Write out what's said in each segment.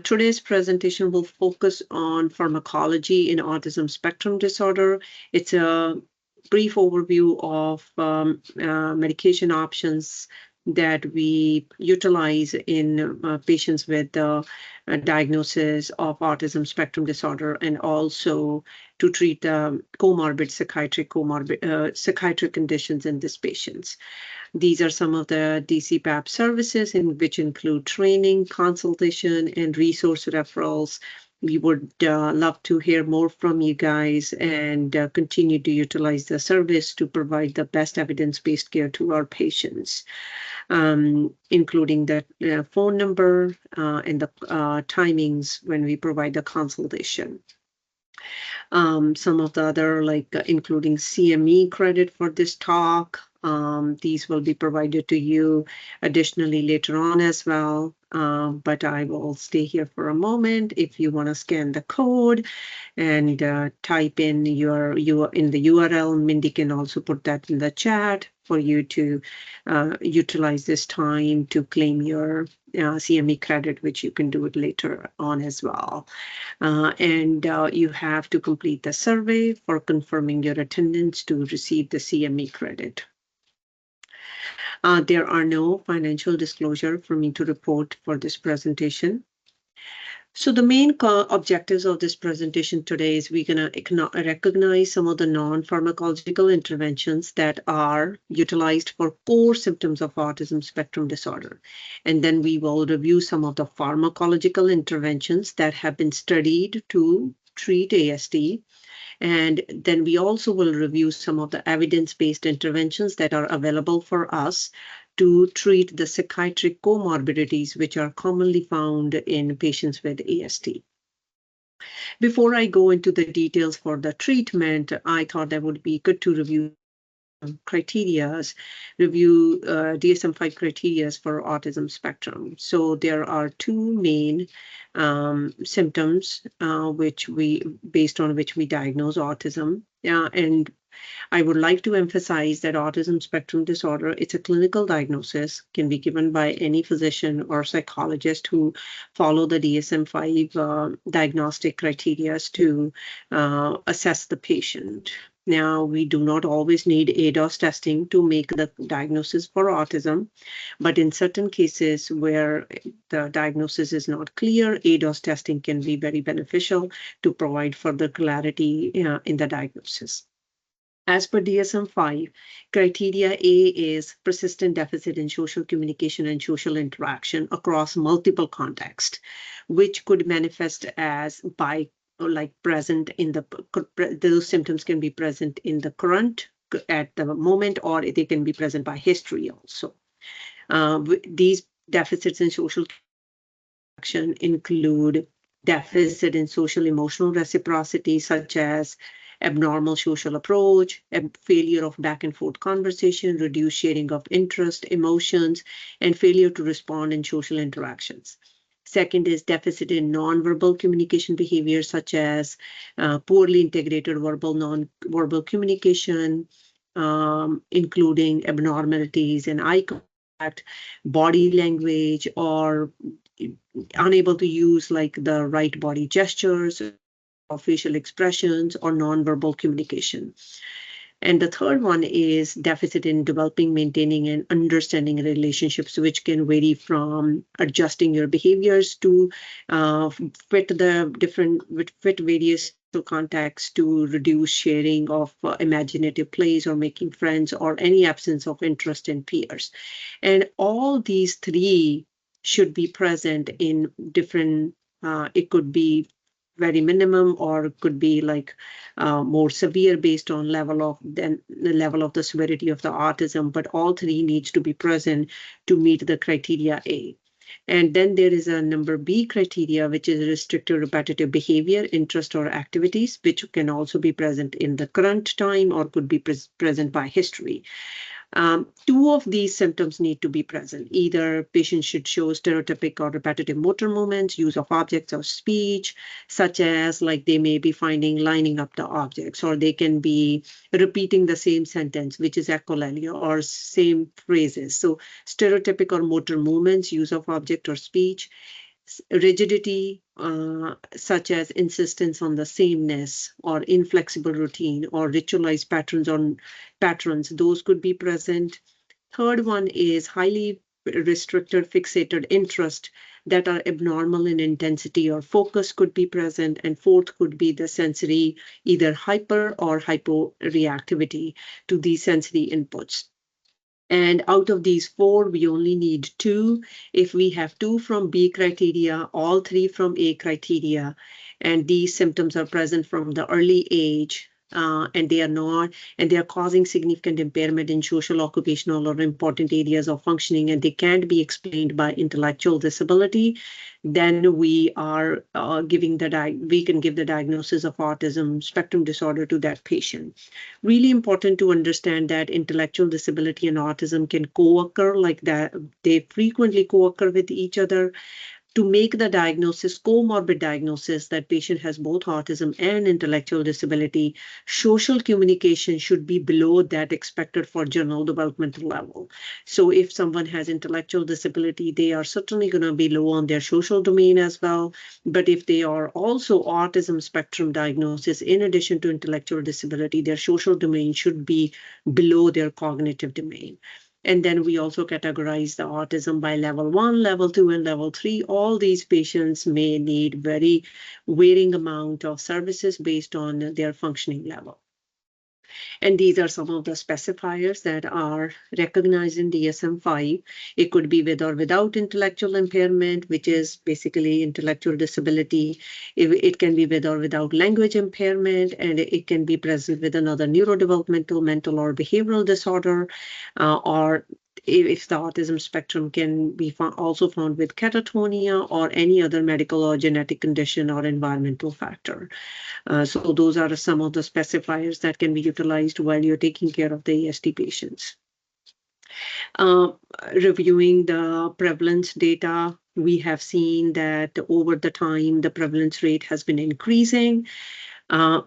Today's presentation will focus on pharmacology in autism spectrum disorder. It's a brief overview of medication options that we utilize in patients with a diagnosis of autism spectrum disorder, and also to treat comorbid psychiatric conditions in these patients. These are some of the DCPAP services, in which include training, consultation, and resource referrals. We would love to hear more from you guys and continue to utilize the service to provide the best evidence-based care to our patients, including the phone number and the timings when we provide the consultation. Some of the other, including CME credit for this talk. These will be provided to you additionally later on as well. But I will stay here for a moment. If you want to scan the code and type in in the URL, Mindy can also put that in the chat for you to utilize this time to claim your CME credit, which you can do it later on as well. And you have to complete the survey for confirming your attendance to receive the CME credit. There are no financial disclosure for me to report for this presentation. So the main objectives of this presentation today is we're going to recognize some of the non-pharmacological interventions that are utilized for core symptoms of autism spectrum disorder. And then we will review some of the pharmacological interventions that have been studied to treat ASD. And then we also will review some of the evidence-based interventions that are available for us to treat the psychiatric comorbidities, which are commonly found in patients with ASD. Before I go into the details for the treatment, I thought that would be good to review DSM-5 criteria for autism spectrum. So there are two main symptoms based on which we diagnose autism. And I would like to emphasize that autism spectrum disorder, it's a clinical diagnosis, can be given by any physician or psychologist who follow the DSM-5 diagnostic criteria to assess the patient. Now, we do not always need ADOS testing to make the diagnosis for autism, but in certain cases where the diagnosis is not clear, ADOS testing can be very beneficial to provide further clarity in the diagnosis. As per DSM-5, criteria A is persistent deficit in social communication and social interaction across multiple contexts, which could manifest as present in those symptoms can be present in the current at the moment, or they can be present by history also. These deficits in social interaction include deficit in social emotional reciprocity, such as abnormal social approach, failure of back and forth conversation, reduced sharing of interest, emotions, and failure to respond in social interactions. Second is deficit in nonverbal communication behavior, such as poorly integrated verbal, non-verbal communication, including abnormalities in eye contact, body language, or unable to use the right body gestures or facial expressions or nonverbal communication. And the third one is deficit in developing, maintaining, and understanding relationships, which can vary from adjusting your behaviors to fit various contexts, to reduce sharing of imaginative plays or making friends, or any absence of interest in peers. And all these three should be present in different, it could be very minimum, or it could be more severe based on the level of the severity of the autism, but all three needs to be present to meet the criteria A. And then there is a number B criteria, which is restricted repetitive behavior, interest, or activities, which can also be present in the current time or could be present by history. Two of these symptoms need to be present. Either patient should show stereotypic or repetitive motor movements, use of objects or speech, such as they may be lining up the objects, or they can be repeating the same sentence, which is echolalia, or same phrases. So stereotypic or motor movements, use of object or speech. rigidity, such as insistence on the sameness or inflexible routine or ritualized patterns, those could be present. Third one is highly restricted, fixated interest that are abnormal in intensity or focus could be present. And fourth could be the sensory, either hyper or hypo reactivity to these sensory inputs. And out of these four, we only need two. If we have two from B criteria, all three from A criteria, and these symptoms are present from the early age, and they are causing significant impairment in social, occupational, or important areas of functioning, and they can't be explained by intellectual disability, then we are we can give the diagnosis of autism spectrum disorder to that patient. Really important to understand that intellectual disability and autism can co-occur like that. They frequently co-occur with each other. To make the diagnosis, comorbid diagnosis, that patient has both autism and intellectual disability, social communication should be below that expected for general developmental level. So if someone has intellectual disability, they are certainly going to be low on their social domain as well. But if they are also autism spectrum diagnosis, in addition to intellectual disability, their social domain should be below their cognitive domain. And then we also categorize the autism by level 1, level 2, and level 3. All these patients may need very varying amount of services based on their functioning level. And these are some of the specifiers that are recognized in DSM-5. It could be with or without intellectual impairment, which is basically intellectual disability. It can be with or without language impairment, and it can be present with another neurodevelopmental, mental, or behavioral disorder, or if the autism spectrum can be also found with catatonia or any other medical or genetic condition or environmental factor. So those are some of the specifiers that can be utilized while you're taking care of the ASD patients. Reviewing the prevalence data, we have seen that over the time, the prevalence rate has been increasing.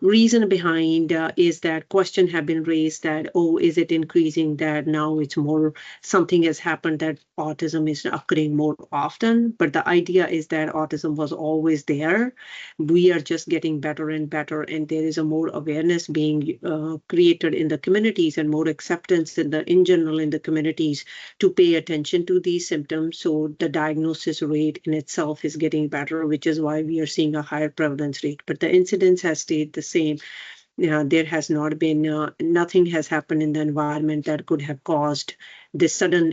Reason behind is that question have been raised that, oh, is it increasing that now it's more, something has happened that autism is occurring more often. But the idea is that autism was always there. We are just getting better and better, and there is a more awareness being created in the communities and more acceptance in general in the communities to pay attention to these symptoms. So the diagnosis rate in itself is getting better, which is why we are seeing a higher prevalence rate. But the incidence has stayed the same. There has not been, nothing has happened in the environment that could have caused this sudden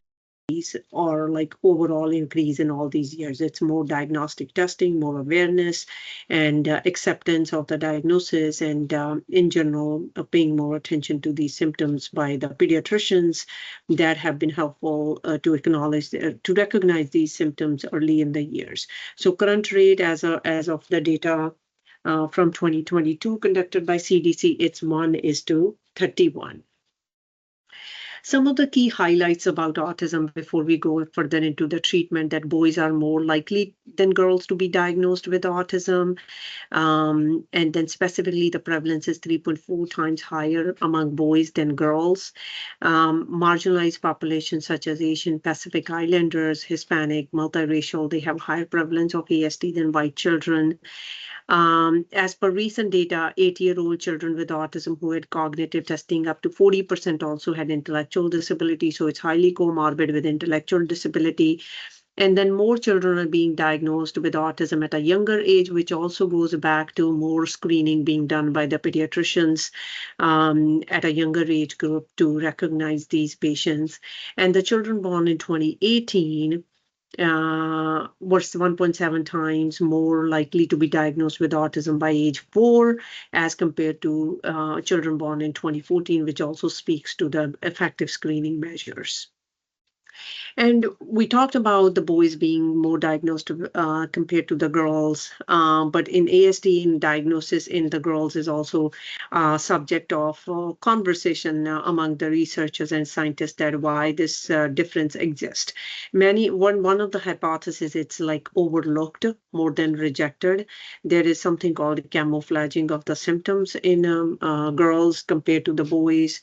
increase or like overall increase in all these years. It's more diagnostic testing, more awareness, and acceptance of the diagnosis, and in general, paying more attention to these symptoms by the pediatricians that have been helpful to acknowledge, to recognize these symptoms early in the years. So current rate as of the data from 2022 conducted by CDC, it's 1:31. Some of the key highlights about autism before we go further into the treatment, that boys are more likely than girls to be diagnosed with autism. And then specifically the prevalence is 3.4 times higher among boys than girls. Marginalized populations such as Asian Pacific Islanders, Hispanic, multiracial, they have higher prevalence of ASD than white children. As per recent data, 8-year-old children with autism who had cognitive testing, up to 40% also had intellectual disability. So it's highly comorbid with intellectual disability. And then more children are being diagnosed with autism at a younger age, which also goes back to more screening being done by the pediatricians at a younger age group to recognize these patients. And the children born in 2018 was 1.7 times more likely to be diagnosed with autism by age 4 as compared to children born in 2014, which also speaks to the effective screening measures. And we talked about the boys being more diagnosed compared to the girls, but in ASD, in diagnosis in the girls is also subject of conversation among the researchers and scientists that why this difference exists. One of the hypotheses, it's like overlooked more than rejected. There is something called camouflaging of the symptoms in girls compared to the boys.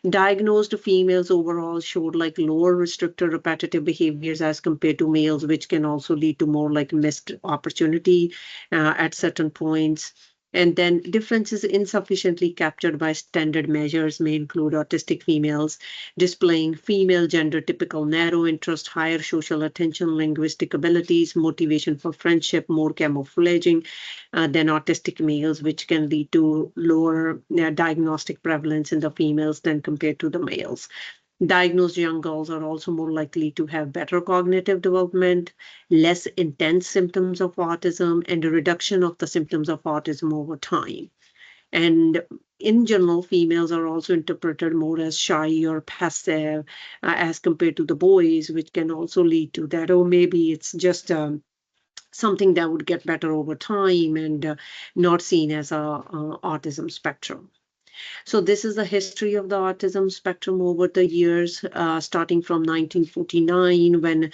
Diagnosed females overall showed like lower restrictive stricter repetitive behaviors as compared to males, which can also lead to more like missed opportunity at certain points. And then differences insufficiently captured by standard measures may include autistic females displaying female gender typical narrow interest, higher social attention, linguistic abilities, motivation for friendship, more camouflaging than autistic males, which can lead to lower diagnostic prevalence in the females than compared to the males. Diagnosed young girls are also more likely to have better cognitive development, less intense symptoms of autism, and a reduction of the symptoms of autism over time. And in general, females are also interpreted more as shy or passive as compared to the boys, which can also lead to that, oh, maybe it's just something that would get better over time and not seen as a autism spectrum. So this is the history of the autism spectrum over the years, starting from 1949, when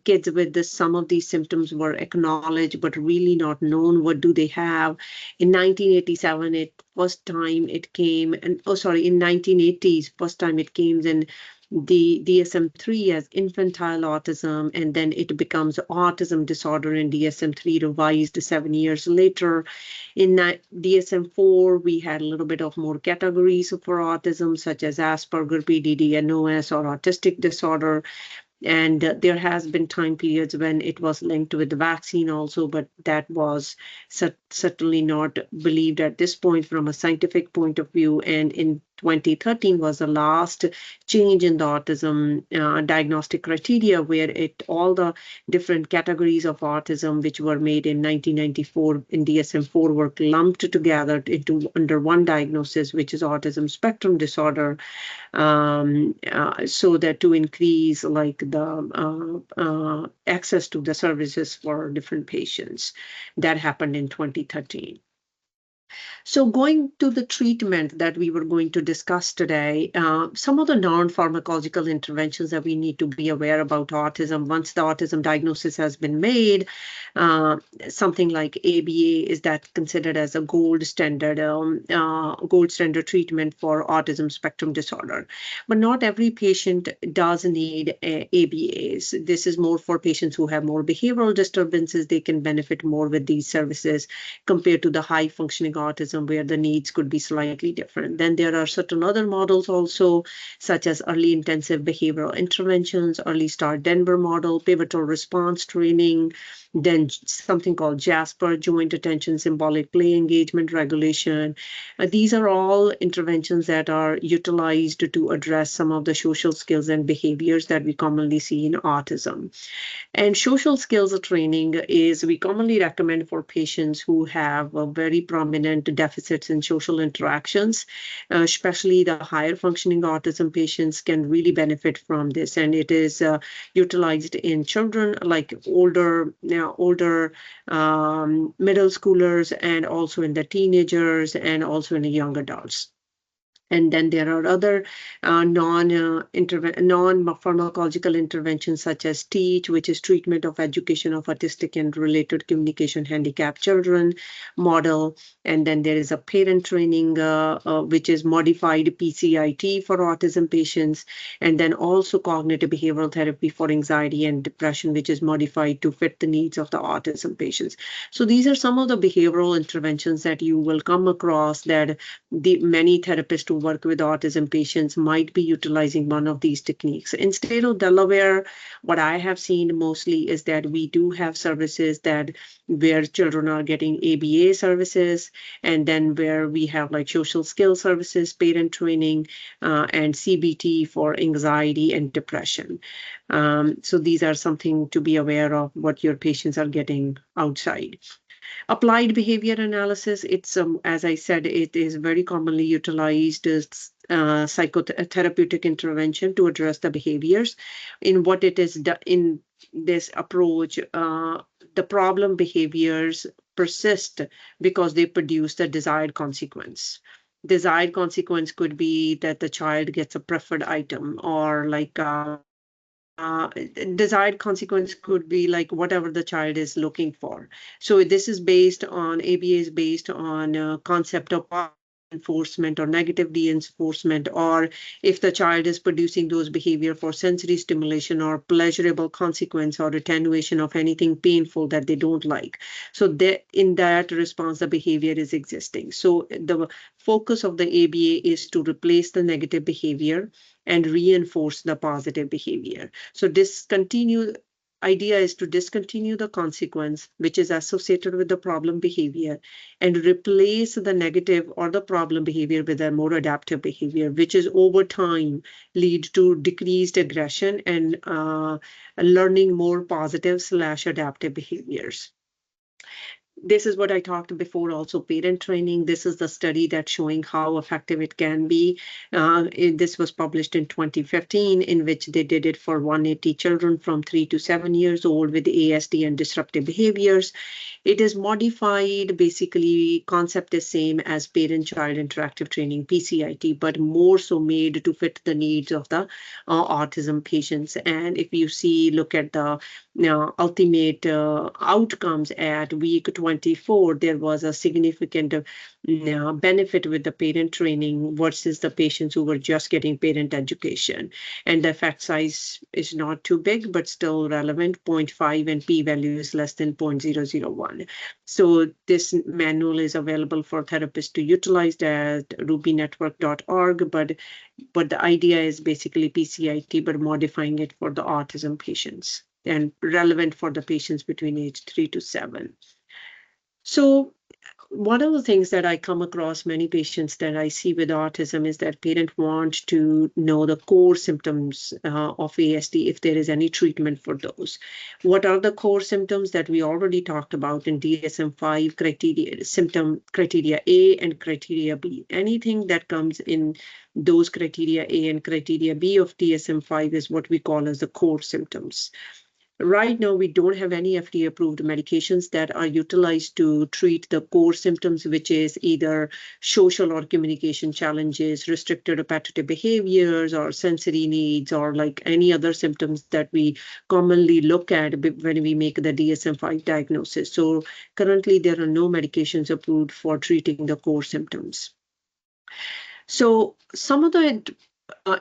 kids with some of these symptoms were acknowledged, but really not known what do they have. In 1987, in 1980s, first time it came in the DSM-3 as infantile autism, and then it becomes autism disorder in DSM-3 revised 7 years later. In DSM-4, we had a little bit of more categories for autism, such as Asperger, PDD, NOS, or autistic disorder. And there has been time periods when it was linked with the vaccine also, but that was certainly not believed at this point from a scientific point of view. And in 2013 was the last change in the autism diagnostic criteria, where all the different categories of autism which were made in 1994 in DSM-4 were lumped together under one diagnosis, which is autism spectrum disorder, so that to increase like the access to the services for different patients. That happened in 2013. So going to the treatment that we were going to discuss today, some of the non-pharmacological interventions that we need to be aware about autism once the autism diagnosis has been made, something like ABA is that considered as a gold standard treatment for autism spectrum disorder. But not every patient does need ABAs. This is more for patients who have more behavioral disturbances. They can benefit more with these services compared to the high functioning autism where the needs could be slightly different. Then there are certain other models also, such as early intensive behavioral interventions, early start Denver model, pivotal response training, then something called JASPER, joint attention symbolic play engagement regulation. These are all interventions that are utilized to address some of the social skills and behaviors that we commonly see in autism. And social skills training is we commonly recommend for patients who have very prominent deficits in social interactions, especially the higher functioning autism patients can really benefit from this. And it is utilized in children like older middle schoolers, and also in the teenagers, and also in the young adults. And then there are other non-pharmacological interventions such as TEACH, which is treatment of education of autistic and related communication handicapped children model. And then there is a parent training, which is modified PCIT for autism patients. And then also cognitive behavioral therapy for anxiety and depression, which is modified to fit the needs of the autism patients. So these are some of the behavioral interventions that you will come across that many therapists who work with autism patients might be utilizing one of these techniques. In state of Delaware, what I have seen mostly is that we do have services where children are getting ABA services, and then where we have like social skills services, parent training, and CBT for anxiety and depression. So these are something to be aware of what your patients are getting outside. Applied behavior analysis, it's, as I said, it is very commonly utilized as psychotherapeutic intervention to address the behaviors. In what it is in this approach, the problem behaviors persist because they produce the desired consequence. Desired consequence could be that the child gets a preferred item, or like desired consequence could be like whatever the child is looking for. So this is based on, ABA is based on concept of reinforcement or negative reinforcement, or if the child is producing those behavior for sensory stimulation or pleasurable consequence or attenuation of anything painful that they don't like. So in that response, the behavior is existing. So the focus of the ABA is to replace the negative behavior and reinforce the positive behavior. So idea is to discontinue the consequence which is associated with the problem behavior and replace the negative or the problem behavior with a more adaptive behavior, which is over time lead to decreased aggression and learning more positive/adaptive behaviors. This is what I talked before, also parent training. This is the study that's showing how effective it can be. This was published in 2015, in which they did it for 180 children from 3 to 7 years old with ASD and disruptive behaviors. It is modified, basically concept is same as parent-child interactive training, PCIT, but more so made to fit the needs of the autism patients. And if you look at the ultimate outcomes at week 24, there was a significant benefit with the parent training versus the patients who were just getting parent education. And the effect size is not too big, but still relevant, 0.5, and p-value is less than 0.001. So this manual is available for therapists to utilize at rubynetwork.org, but the idea is basically PCIT, but modifying it for the autism patients and relevant for the patients between age 3 to 7. So one of the things that I come across many patients that I see with autism is that parents want to know the core symptoms of ASD, if there is any treatment for those. What are the core symptoms that we already talked about in DSM-5 criteria, symptom criteria A and criteria B? Anything that comes in those criteria A and criteria B of DSM-5 is what we call as the core symptoms. Right now, we don't have any FDA-approved medications that are utilized to treat the core symptoms, which is either social or communication challenges, restricted repetitive behaviors, or sensory needs, or like any other symptoms that we commonly look at when we make the DSM-5 diagnosis. So currently, there are no medications approved for treating the core symptoms. So some of the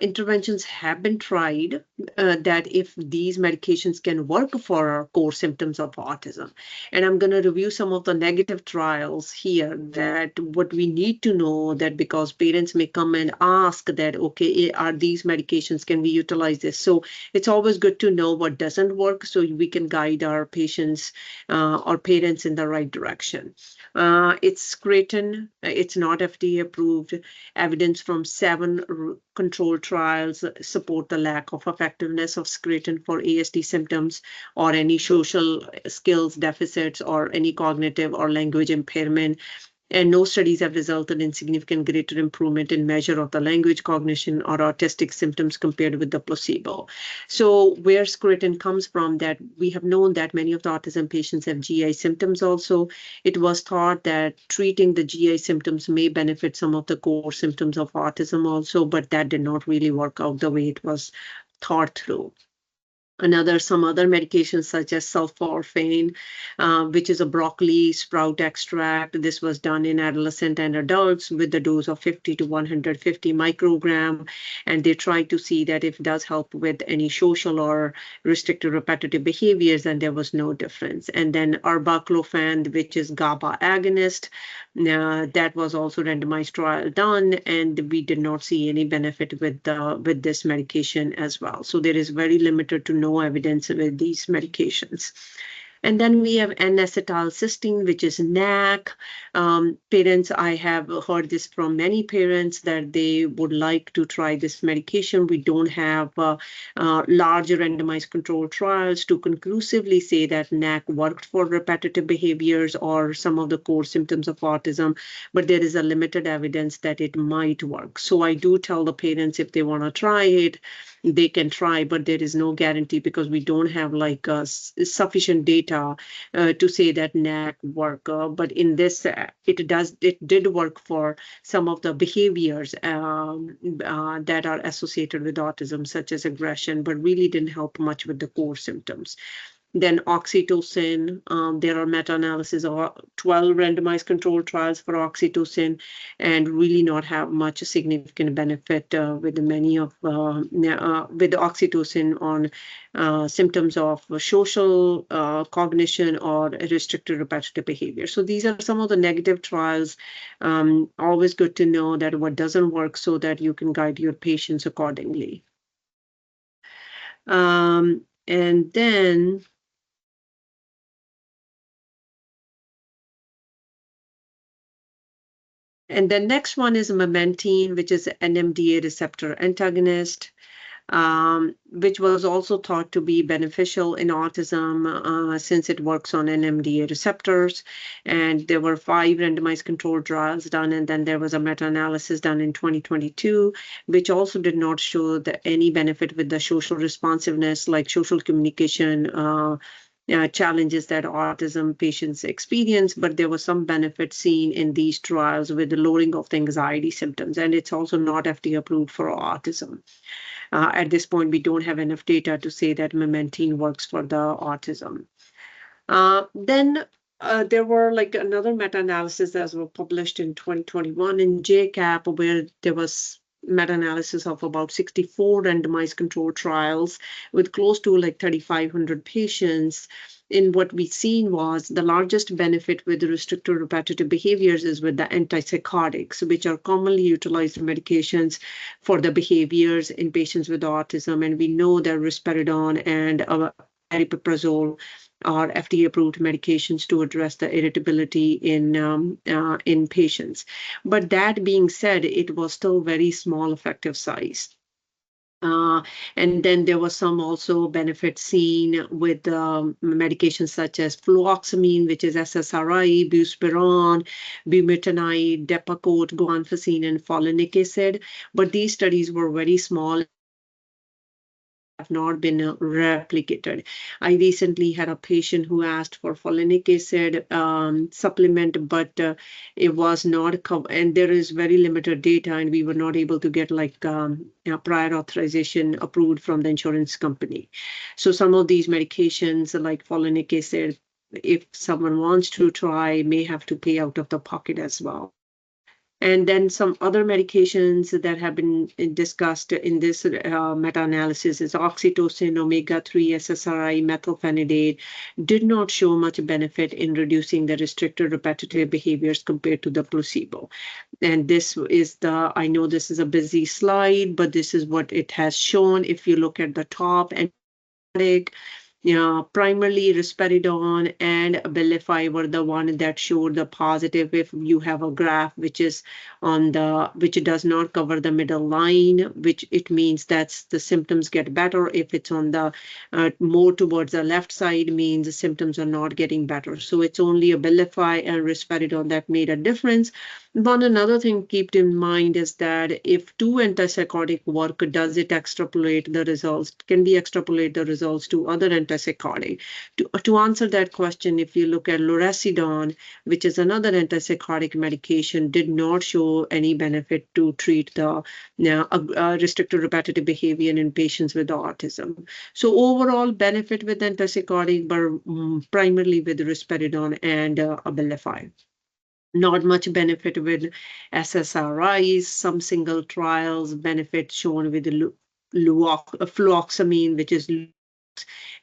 interventions have been tried that if these medications can work for our core symptoms of autism. And I'm going to review some of the negative trials here, that what we need to know, that because parents may come and ask that, okay, are these medications, can we utilize this? So it's always good to know what doesn't work so we can guide our patients or parents in the right direction. It's Scranton, it's not FDA approved. Evidence from 7 controlled trials support the lack of effectiveness of Scranton for ASD symptoms or any social skills deficits or any cognitive or language impairment. And no studies have resulted in significant greater improvement in measure of the language, cognition, or autistic symptoms compared with the placebo. So where Scranton comes from, that we have known that many of the autism patients have GI symptoms also. It was thought that treating the GI symptoms may benefit some of the core symptoms of autism also, but that did not really work out the way it was thought through. Some other medications such as sulforaphane, which is a broccoli sprout extract. This was done in adolescent and adults with the dose of 50 to 150 microgram. And they tried to see that if it does help with any social or restricted repetitive behaviors, and there was no difference. And then arbaclofen, which is GABA agonist, that was also randomized trial done, and we did not see any benefit with this medication as well. So there is very limited to no evidence with these medications. And then we have N-acetylcysteine, which is NAC. Parents, I have heard this from many parents that they would like to try this medication. We don't have large randomized controlled trials to conclusively say that NAC worked for repetitive behaviors or some of the core symptoms of autism, but there is a limited evidence that it might work. So I do tell the parents if they want to try it, they can try, but there is no guarantee because we don't have like sufficient data to say that NAC work. But in this, it did work for some of the behaviors that are associated with autism, such as aggression, but really didn't help much with the core symptoms. Then oxytocin, there are meta-analysis of 12 randomized controlled trials for oxytocin, and really not have much significant benefit with many of with oxytocin on symptoms of social cognition or restricted repetitive behavior. So these are some of the negative trials. Always good to know that what doesn't work so that you can guide your patients accordingly. And then the next one is memantine, which is NMDA receptor antagonist, which was also thought to be beneficial in autism since it works on NMDA receptors. And there were 5 randomized controlled trials done, and then there was a meta-analysis done in 2022, which also did not show any benefit with the social responsiveness, like social communication challenges that autism patients experience, but there was some benefit seen in these trials with the lowering of the anxiety symptoms, and it's also not FDA approved for autism. At this point, we don't have enough data to say that memantine works for the autism. Then there were like another meta-analysis that was published in 2021 in JCAP, where there was meta-analysis of about 64 randomized controlled trials with close to like 3,500 patients. And what we've seen was the largest benefit with restricted repetitive behaviors is with the antipsychotics, which are commonly utilized medications for the behaviors in patients with autism. And we know that risperidone and aripiprazole are FDA-approved medications to address the irritability in patients. But that being said, it was still very small effective size. And then there was some also benefit seen with medications such as fluoxamine, which is SSRI, buspirone, bumetanide, Depakote, guanfacine, and folinic acid. But these studies were very small, have not been replicated. I recently had a patient who asked for folinic acid supplement, but it was not covered, and there is very limited data, and we were not able to get like prior authorization approved from the insurance company. So some of these medications like folinic acid, if someone wants to try, may have to pay out of the pocket as well. And then some other medications that have been discussed in this meta-analysis is oxytocin, omega-3, SSRI, methylphenidate, did not show much benefit in reducing the restricted repetitive behaviors compared to the placebo. And this is I know this is a busy slide, but this is what it has shown. If you look at the top, and primarily risperidone and Abilify were the one that showed the positive. If you have a graph which is which does not cover the middle line, which it means that the symptoms get better. If it's on the more towards the left side, means the symptoms are not getting better. So it's only Abilify and risperidone that made a difference. But another thing keep in mind is that if 2 antipsychotic work, does it extrapolate the results? Can we extrapolate the results to other antipsychotic? To answer that question, if you look at loracidone, which is another antipsychotic medication, did not show any benefit to treat the restricted repetitive behavior in patients with autism. So overall benefit with antipsychotic, but primarily with risperidone and Abilify. Not much benefit with SSRIs, some single trials benefit shown with fluoxamine, which is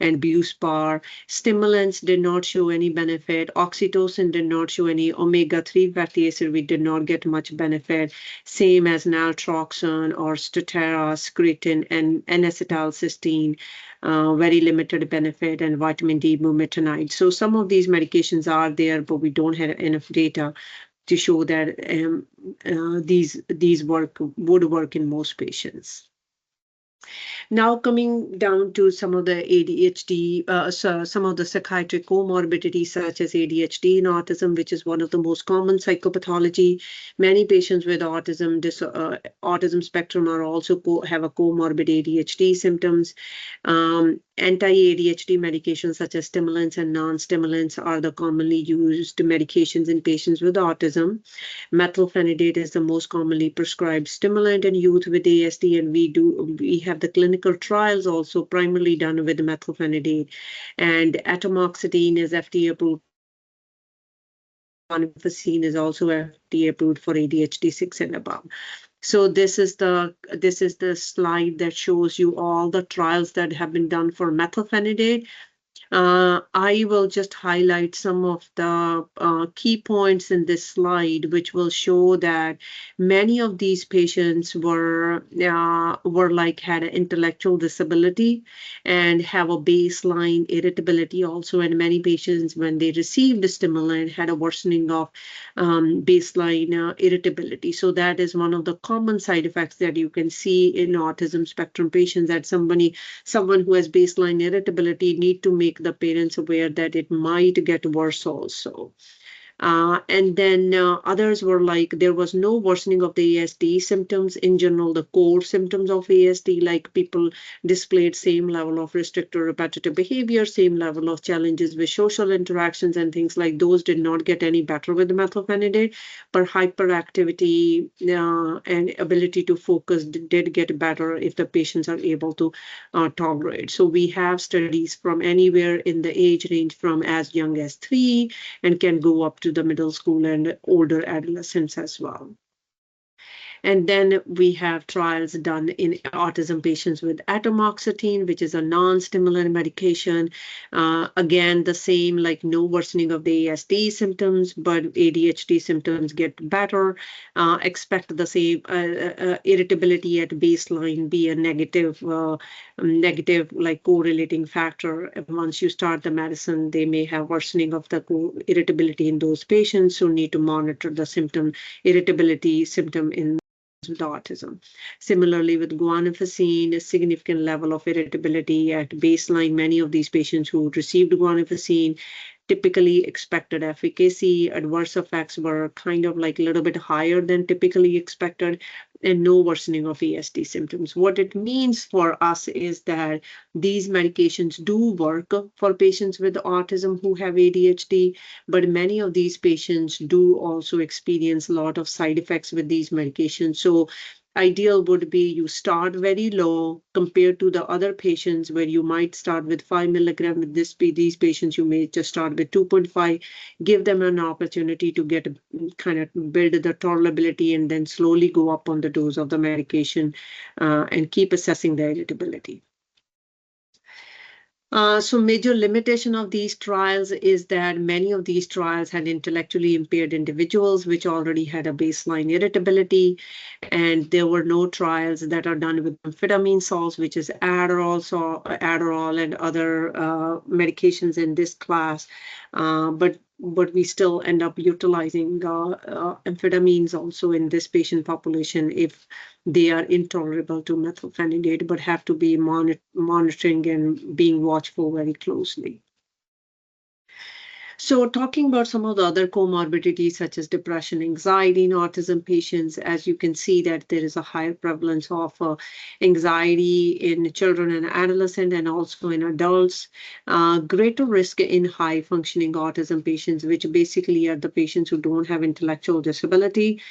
and Buspar. Stimulants did not show any benefit. Oxytocin did not show any. Omega-3 fatty acid, we did not get much benefit. Same as naltrexone or Statera, Scretin, and N-acetylcysteine. Very limited benefit, and vitamin D, bumetanide. So some of these medications are there, but we don't have enough data to show that these would work in most patients. Now coming down to some of the ADHD, some of the psychiatric comorbidities such as ADHD and autism, which is one of the most common psychopathology. Many patients with autism spectrum are also have a comorbid ADHD symptoms. Anti-ADHD medications such as stimulants and non-stimulants are the commonly used medications in patients with autism. Methylphenidate is the most commonly prescribed stimulant in youth with ASD, and we have the clinical trials also primarily done with methylphenidate. And atomoxetine is FDA approved. Guanfacine is also FDA approved for ADHD 6 and above. So this is the slide that shows you all the trials that have been done for methylphenidate. I will just highlight some of the key points in this slide, which will show that many of these patients were had an intellectual disability and have a baseline irritability also. And many patients, when they received the stimulant, had a worsening of baseline irritability. So that is one of the common side effects that you can see in autism spectrum patients, that someone who has baseline irritability need to make the parents aware that it might get worse also. And then others were like, there was no worsening of the ASD symptoms. In general, the core symptoms of ASD, like people displayed same level of restricted repetitive behavior, same level of challenges with social interactions and things like those did not get any better with the methylphenidate, but hyperactivity and ability to focus did get better if the patients are able to tolerate. So we have studies from anywhere in the age range from as young as 3 and can go up to the middle school and older adolescents as well. And then we have trials done in autism patients with atomoxetine, which is a non-stimulant medication. Again, the same, like no worsening of the ASD symptoms, but ADHD symptoms get better. Expect the same irritability at baseline be a negative like correlating factor. Once you start the medicine, they may have worsening of the irritability in those patients, so need to monitor the irritability symptom in with autism. Similarly, with guanfacine, a significant level of irritability at baseline. Many of these patients who received guanfacine typically expected efficacy. Adverse effects were kind of like a little bit higher than typically expected, and no worsening of ASD symptoms. What it means for us is that these medications do work for patients with autism who have ADHD, but many of these patients do also experience a lot of side effects with these medications. So ideal would be you start very low compared to the other patients where you might start with 5 milligrams. With these patients, you may just start with 2.5, give them an opportunity to get kind of build the tolerability and then slowly go up on the dose of the medication and keep assessing the irritability. So major limitation of these trials is that many of these trials had intellectually impaired individuals which already had a baseline irritability, and there were no trials that are done with amphetamine salts, which is Adderall and other medications in this class, but we still end up utilizing amphetamines also in this patient population if they are intolerable to methylphenidate, but have to be monitoring and being watchful very closely. So talking about some of the other comorbidities such as depression, anxiety in autism patients, as you can see that there is a higher prevalence of anxiety in children and adolescents and also in adults. Greater risk in high functioning autism patients, which basically are the patients who don't have intellectual disability.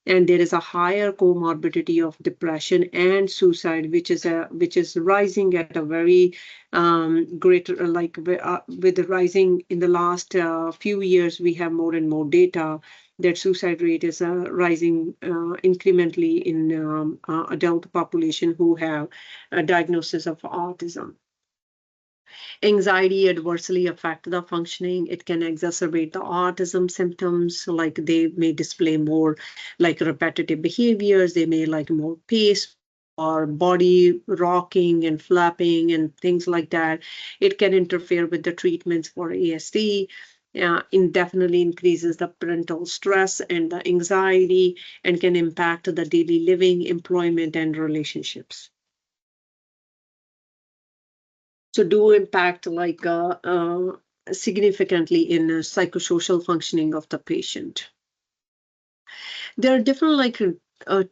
And there is a higher comorbidity of depression and suicide, which is rising at a very greater, like with the rising in the last few years, we have more and more data that suicide rate is rising incrementally in adult population who have a diagnosis of autism. Anxiety adversely affects the functioning. It can exacerbate the autism symptoms, like they may display more like repetitive behaviors. They may like more pace or body rocking and flapping and things like that. It can interfere with the treatments for ASD. Indefinitely increases the parental stress and the anxiety and can impact the daily living, employment, and relationships. So do impact like significantly in psychosocial functioning of the patient. There are different like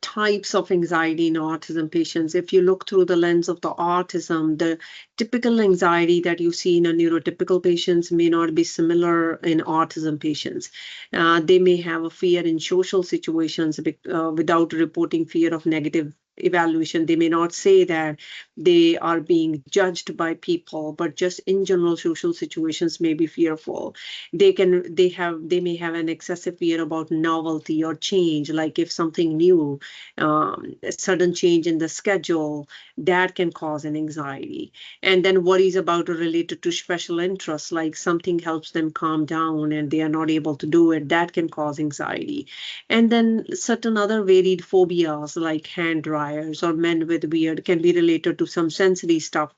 types of anxiety in autism patients. If you look through the lens of the autism, the typical anxiety that you see in a neurotypical patients may not be similar in autism patients. They may have a fear in social situations without reporting fear of negative evaluation. They may not say that they are being judged by people, but just in general social situations may be fearful. They may have an excessive fear about novelty or change, like if something new, a sudden change in the schedule, that can cause an anxiety. And then worries about or related to special interests, like something helps them calm down and they are not able to do it, that can cause anxiety. And then certain other varied phobias like hand dryers or men with beard can be related to some sensory stuff.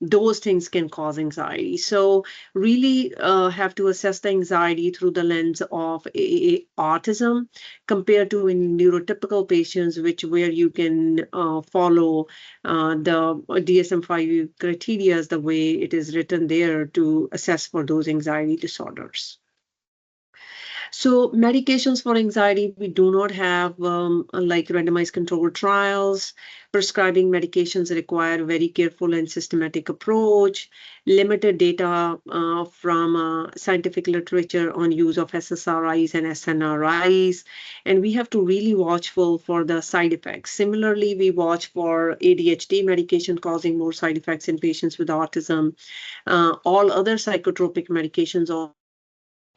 Those things can cause anxiety. So really have to assess the anxiety through the lens of autism compared to in neurotypical patients, which where you can follow the DSM-5 criteria the way it is written there to assess for those anxiety disorders. So medications for anxiety, we do not have like randomized controlled trials. Prescribing medications require very careful and systematic approach. Limited data from scientific literature on use of SSRIs and SNRIs. And we have to really watchful for the side effects. Similarly, we watch for ADHD medication causing more side effects in patients with autism. All other psychotropic medications also have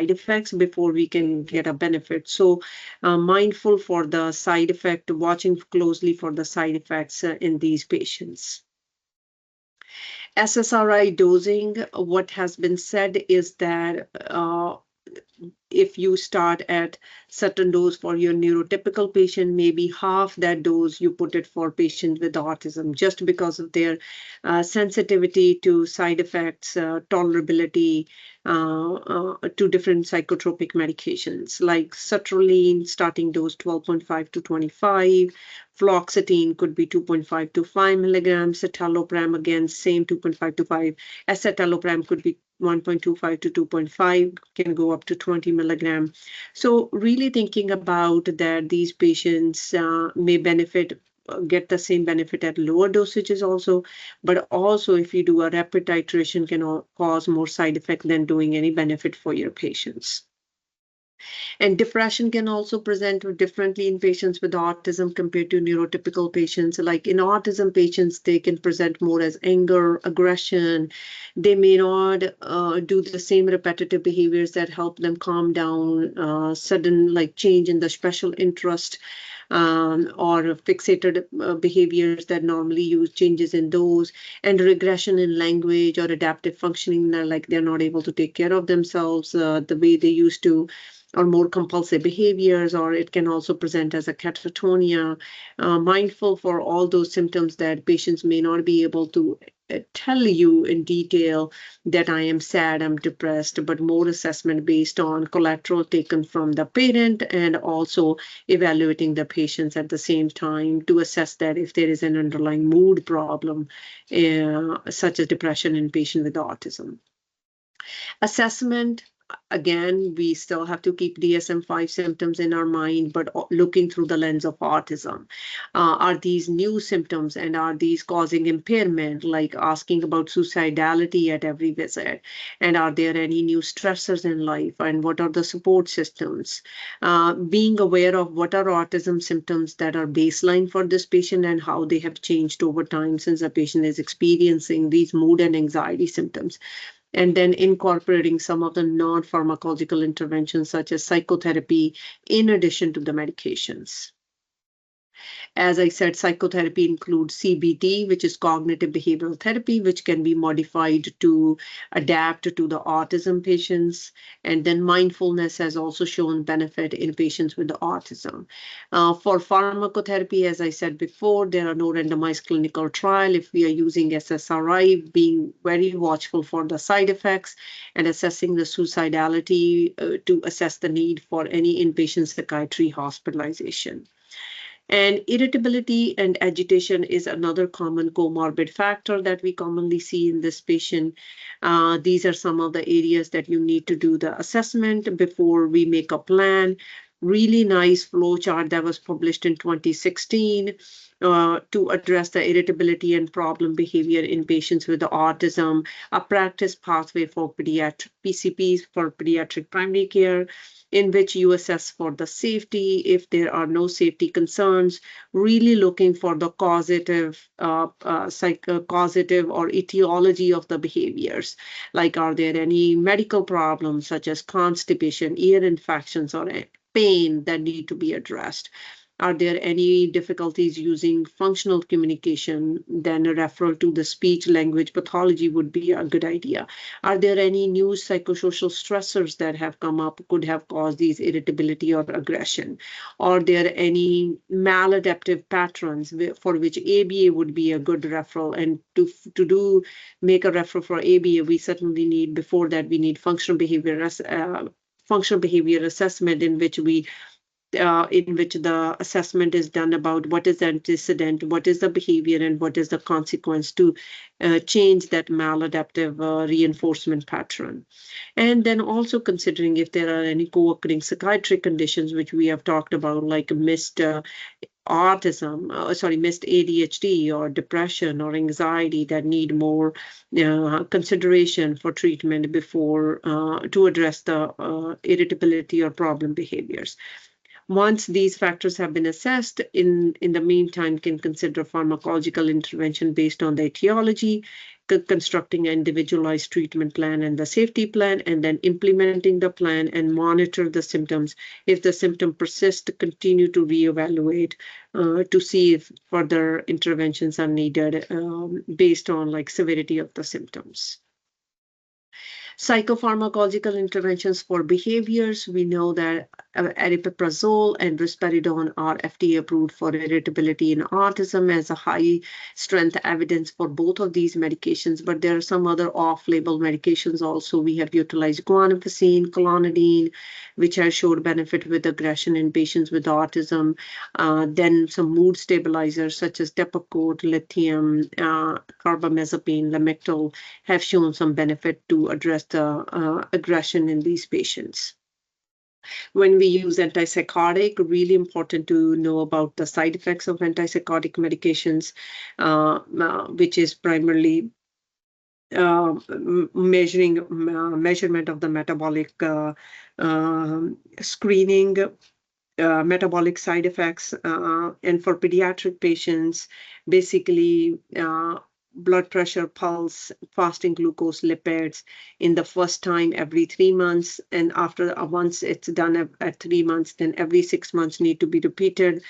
side effects before we can get a benefit. So mindful for the side effect, watching closely for the side effects in these patients. SSRI dosing, what has been said is that if you start at certain dose for your neurotypical patient, maybe half that dose you put it for patients with autism, just because of their sensitivity to side effects, tolerability to different psychotropic medications, like sertraline, starting dose 12.5 to 25. Fluoxetine could be 2.5 to 5 milligrams. Citalopram, again, same 2.5 to 5. Escitalopram could be 1.25 to 2.5, can go up to 20 milligram. So really thinking about that these patients may benefit, get the same benefit at lower dosages also, but also if you do a rapid titration can cause more side effect than doing any benefit for your patients. And depression can also present differently in patients with autism compared to neurotypical patients. Like in autism patients, they can present more as anger, aggression. They may not do the same repetitive behaviors that help them calm down, sudden like change in the special interest. Or fixated behaviors that normally use changes in those, and regression in language or adaptive functioning, like they're not able to take care of themselves the way they used to, or more compulsive behaviors, or it can also present as a catatonia. Mindful for all those symptoms that patients may not be able to tell you in detail that I am sad, I'm depressed, but more assessment based on collateral taken from the parent and also evaluating the patients at the same time to assess that if there is an underlying mood problem, such as depression in patient with autism. Assessment, again, we still have to keep DSM-5 symptoms in our mind, but looking through the lens of autism. Are these new symptoms and are these causing impairment, like asking about suicidality at every visit? And are there any new stressors in life? And what are the support systems? Being aware of what are autism symptoms that are baseline for this patient and how they have changed over time since the patient is experiencing these mood and anxiety symptoms. And then incorporating some of the non-pharmacological interventions such as psychotherapy in addition to the medications. As I said, psychotherapy includes CBT, which is cognitive behavioral therapy, which can be modified to adapt to the autism patients. And then mindfulness has also shown benefit in patients with autism. For pharmacotherapy, as I said before, there are no randomized clinical trial. If we are using SSRI, being very watchful for the side effects and assessing the suicidality to assess the need for any inpatient psychiatry hospitalization. And irritability and agitation is another common comorbid factor that we commonly see in this patient. These are some of the areas that you need to do the assessment before we make a plan really nice flow chart that was published in 2016 to address the irritability and problem behavior in patients with autism, a practice pathway for pediatric PCPs for pediatric primary care, in which you assess for the safety. If there are no safety concerns, really looking for the causative or etiology of the behaviors. Like, are there any medical problems such as constipation, ear infections, or pain that need to be addressed? Are there any difficulties using functional communication? Then a referral to the speech language pathology would be a good idea. Are there any new psychosocial stressors that have come up, could have caused these irritability or aggression? Are there any maladaptive patterns for which ABA would be a good referral? And to make a referral for ABA, we certainly need, before that, we need functional behavior assessment, in which the assessment is done about what is the antecedent, what is the behavior, and what is the consequence to change that maladaptive reinforcement pattern. And then also considering if there are any co-occurring psychiatric conditions, which we have talked about, like missed ADHD or depression or anxiety, that need more consideration for treatment before to address the irritability or problem behaviors. Once these factors have been assessed, in the meantime, can consider pharmacological intervention based on the etiology, constructing an individualized treatment plan and the safety plan, and then implementing the plan and monitor the symptoms. If the symptom persists, continue to reevaluate to see if further interventions are needed based on like severity of the symptoms. Psychopharmacological interventions for behaviors. We know that aripiprazole and risperidone are FDA approved for irritability in autism as a high strength evidence for both of these medications, but there are some other off-label medications also. We have utilized guanfacine, clonidine, which has showed benefit with aggression in patients with autism. Then some mood stabilizers such as Depakote, lithium, carbamazepine, lamictal have shown some benefit to address the aggression in these patients. When we use antipsychotic, really important to know about the side effects of antipsychotic medications, which is primarily measurement of the metabolic screening, metabolic side effects, and for pediatric patients, basically blood pressure, pulse, fasting glucose, lipids in the first time every 3 months, and after once it's done at 3 months, then every 6 months need to be repeated.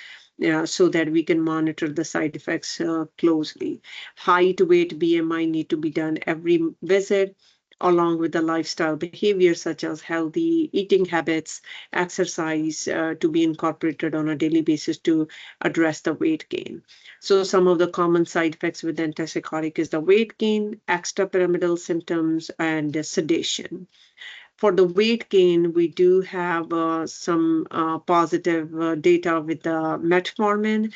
So that we can monitor the side effects closely. Height, weight, BMI need to be done every visit, along with the lifestyle behaviors such as healthy eating habits, exercise to be incorporated on a daily basis to address the weight gain. So some of the common side effects with antipsychotic is the weight gain, extrapyramidal symptoms, and sedation. For the weight gain, we do have some positive data with the metformin.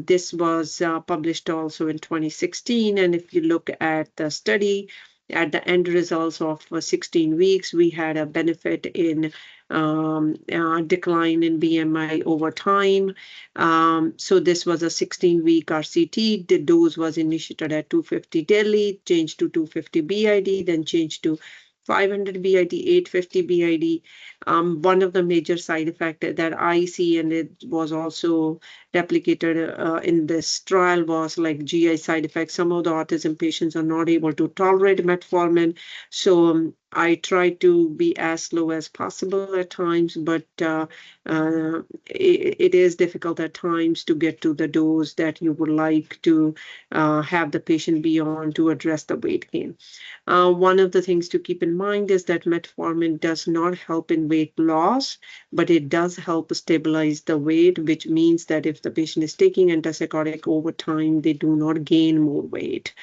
This was published also in 2016. And if you look at the study, at the end results of 16 weeks, we had a benefit in decline in BMI over time. So this was a 16-week RCT. The dose was initiated at 250 daily, changed to 250 BID, then changed to 500 BID, 850 BID. One of the major side effects that I see, and it was also replicated in this trial, was like GI side effects. Some of the autism patients are not able to tolerate metformin. So I try to be as slow as possible at times, but it is difficult at times to get to the dose that you would like to have the patient be on to address the weight gain. One of the things to keep in mind is that metformin does not help in weight loss, but it does help stabilize the weight, which means that if the patient is taking antipsychotic over time, they do not gain more weight.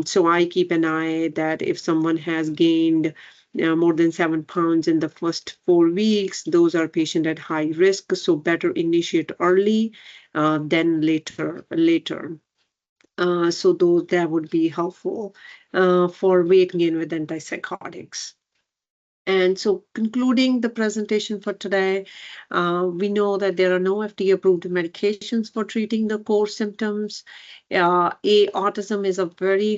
So I keep an eye that if someone has gained more than 7 pounds in the first 4 weeks, those are patients at high risk. So better initiate early than later. So that would be helpful for weight gain with antipsychotics. And so, concluding the presentation for today, we know that there are no FDA-approved medications for treating the core symptoms. Autism is a very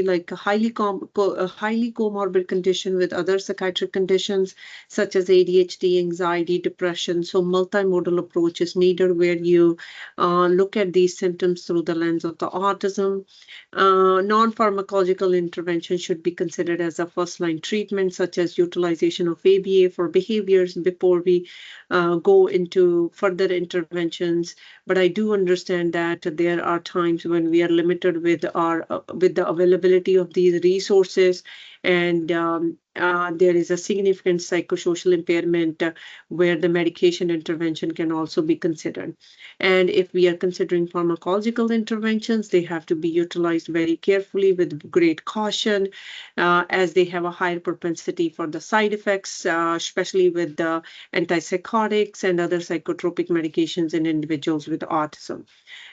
like a highly comorbid condition with other psychiatric conditions such as ADHD, anxiety, depression. So, multimodal approach is needed where you look at these symptoms through the lens of the autism. Non-pharmacological intervention should be considered as a first-line treatment, such as utilization of ABA for behaviors before we go into further interventions. But I do understand that there are times when we are limited with the availability of these resources, and there is a significant psychosocial impairment where the medication intervention can also be considered. And if we are considering pharmacological interventions, they have to be utilized very carefully with great caution, as they have a higher propensity for the side effects, especially with the antipsychotics and other psychotropic medications in individuals with autism.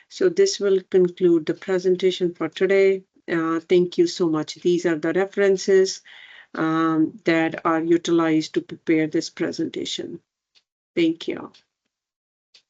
So this will conclude the presentation for today. Thank you so much. These are the references that are utilized to prepare this presentation. Thank you.